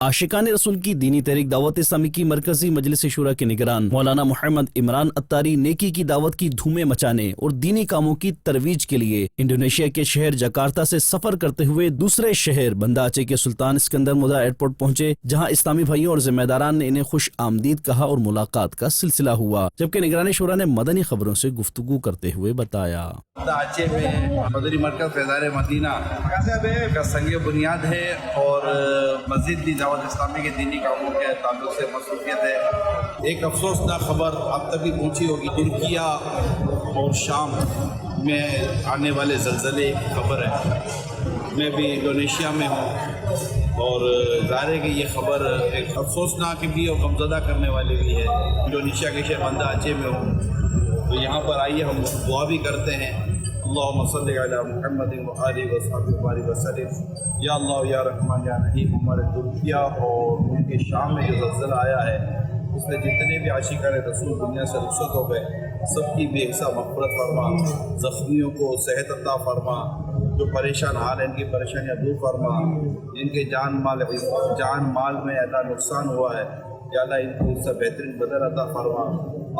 عاشقان رسول کی دینی تحریک دعوت اسلامی کی مرکزی مجلس شورا کے نگران مولانا محمد عمران اتاری نیکی کی دعوت کی دھومیں مچانے اور دینی کاموں کی ترویج کے لیے انڈونیشیا کے شہر جکارتا سے سفر کرتے ہوئے دوسرے شہر بندہ اچے کے سلطان اسکندر مودا ایئرپورٹ پہنچے، جہاں اسلامی بھائیوں اور ذمہ داران نے انہیں خوش آمدید کہا اور ملاقات کا سلسلہ ہوا، جبکہ نگران شورا نے مدنی خبروں سے گفتگو کرتے ہوئے بتایا بندہ اچے میں مدنی مرکز فیضان مدینہ کا سنگ بنیاد ہے اور مزید بھی دعوت اسلامی کے دینی کاموں کے تعلق سے مصروفیت ہے۔ ایک افسوسناک خبر اب تک بھی پہنچی ہوگی، ترکیہ اور شام میں آنے والے زلزلے کی خبر ہے۔ میں بھی انڈونیشیا میں ہوں اور ظاہر ہے کہ یہ خبر ایک افسوسناک بھی اور غمزدہ کرنے والی بھی ہے۔ انڈونیشیا کے شہر بندہ اچے میں ہوں تو یہاں پر آئیے ہم دعا بھی کرتے ہیں۔ اللہم صلی علی محمد وآلہ وصحبہ وبارک وسلم۔ یا اللہ یا رحمان یا رحیم، ہمارے ترکیہ اور ان کے شام میں جو زلزلہ آیا ہے اس میں جتنے بھی عاشقان رسول دنیا سے رخصت ہو گئے سب کی بے حساب مغفرت فرما، زخمیوں کو صحت عطا فرما، جو پریشان حال ہیں ان کی پریشانیاں دور فرما، جن کے جان مال میں اللہ نقصان ہوا ہے یا اللہ ان کو اس سے بہترین بدل عطا فرما،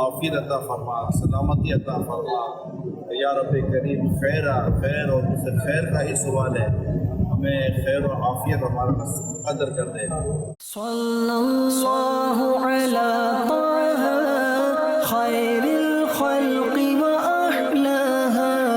عافیت عطا فرما، سلامتی عطا فرما۔ یا رب کریم خیر اور اس سے خیر کا ہی سوال ہے، ہمیں خیر و عافیت ہمارا قدر کر دے۔ صلی اللہ علی طه خیر الخلق و احلاها